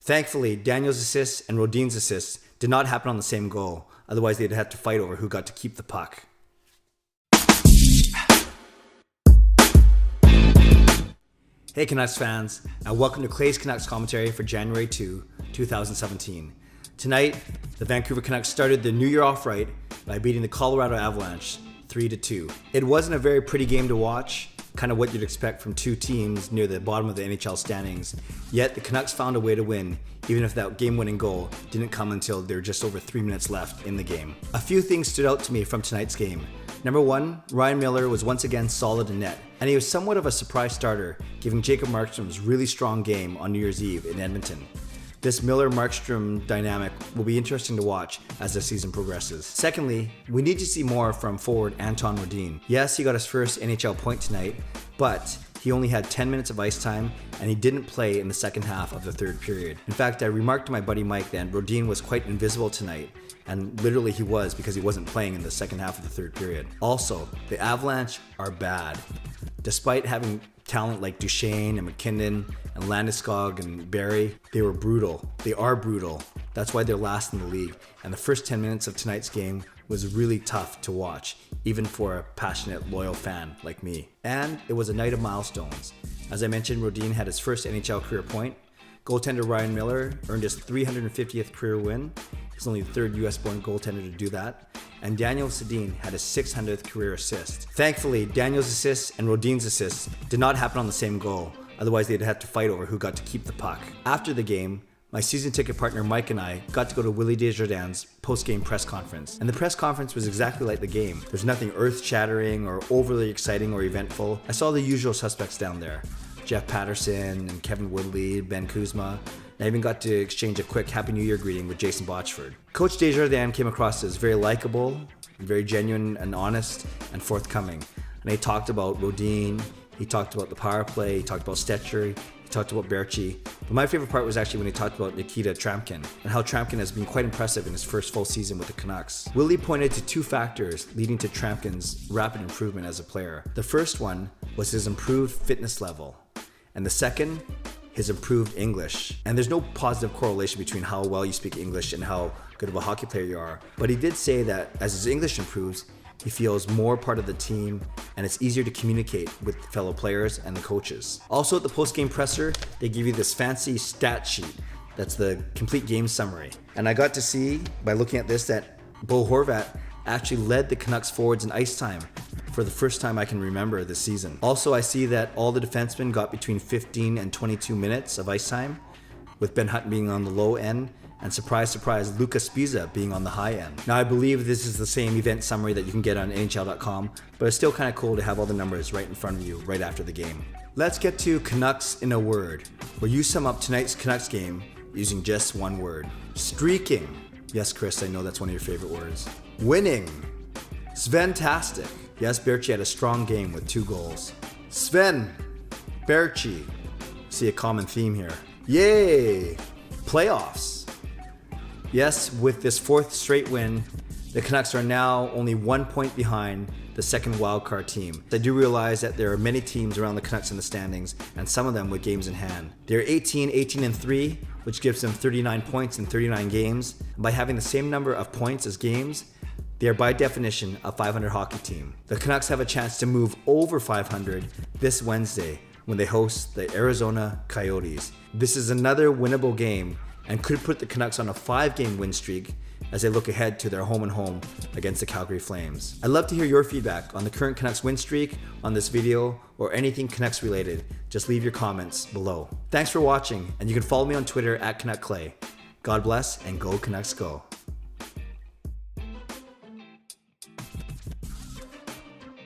Thankfully, Daniel's assists and Rodin's assists did not happen on the same goal, otherwise they'd have to fight over who got to keep the puck. Hey Canucks fans, and welcome to Clay's Canucks commentary for January 2, 2017. Tonight, the Vancouver Canucks started the new year off right by beating the Colorado Avalanche 3-2. It wasn't a very pretty game to watch, kind of what you'd expect from two teams near the bottom of the NHL standings, yet the Canucks found a way to win, even if that game-winning goal didn't come until there were just over 3 minutes left in the game. A few things stood out to me from tonight's game. Number one, Ryan Miller was once again solid in net, and he was somewhat of a surprise starter, giving Jacob Markstrom's really strong game on New Year's Eve in Edmonton. This Miller-Markstrom dynamic will be interesting to watch as the season progresses. Secondly, we need to see more from forward Anton Rodin. Yes, he got his first NHL point tonight, but he only had 10 minutes of ice time and he didn't play in the second half of the third period. In fact, I remarked to my buddy Mike that Rodin was quite invisible tonight, and literally he was because he wasn't playing in the second half of the third period. Also, the Avalanche are bad. Despite having talent like Duchesne and McKinnon and Landeskog and Barrie, they were brutal. They are brutal. That's why they're last in the league. And the first 10 minutes of tonight's game was really tough to watch, even for a passionate, loyal fan like me. And it was a night of milestones. As I mentioned, Rodin had his first NHL career point. Goaltender Ryan Miller earned his 350th career win. He's only the third US-born goaltender to do that. And Daniel Sedin had his 600th career assist. Thankfully, Daniel's assists and Rodin's assists did not happen on the same goal, otherwise they'd have to fight over who got to keep the puck. After the game, my season ticket partner Mike and I got to go to Willie Desjardins' post-game press conference. And the press conference was exactly like the game. There's nothing earth-shattering or overly exciting or eventful. I saw the usual suspects down there. Jeff Patterson and Kevin Woodley, Ben Kuzma. I even got to exchange a quick Happy New Year greeting with Jason Botchford. Coach Desjardins came across as very likable, very genuine and honest and forthcoming. And he talked about Rodin, he talked about the power play, he talked about Stetcher, he talked about Baertschi. But my favorite part was actually when he talked about Nikita Trampkin and how Trampkin has been quite impressive in his first full season with the Canucks. Willie pointed to two factors leading to Trampkin's rapid improvement as a player. The first one was his improved fitness level, and the second, his improved English. And there's no positive correlation between how well you speak English and how good of a hockey player you are. But he did say that as his English improves, he feels more part of the team and it's easier to communicate with fellow players and the coaches. Also at the post-game presser, they give you this fancy stat sheet. That's the complete game summary. And I got to see, by looking at this, that Bo Horvat actually led the Canucks forwards in ice time for the first time I can remember this season. Also, I see that all the defensemen got between 15 and 22 minutes of ice time, with Ben Hutton being on the low end, and surprise, surprise, Lucas Spiza being on the high end. Now, I believe this is the same event summary that you can get on NHL.com, but it's still kind of cool to have all the numbers right in front of you right after the game. Let's get to Canucks in a word, where you sum up tonight's Canucks game using just one word. Streaking. Yes, Chris, I know that's one of your favorite words. Winning. Sven-tastic. Yes, Baertschi had a strong game with 2 goals. Sven. Baertschi. See a common theme here. Yay! Playoffs. Yes, with this 4th straight win, the Canucks are now only 1 point behind the second wildcard team. I do realize that there are many teams around the Canucks in the standings, and some of them with games in hand. They're 18-3, which gives them 39 points in 39 games. By having the same number of points as games, they are by definition a 500 hockey team. The Canucks have a chance to move over 500 this Wednesday when they host the Arizona Coyotes. This is another winnable game and could put the Canucks on a 5-game win streak as they look ahead to their home and home against the Calgary Flames. I'd love to hear your feedback on the current Canucks win streak, on this video, or anything Canucks related. Just leave your comments below. Thanks for watching, and you can follow me on Twitter at CanuckClay. God bless and go Canucks go.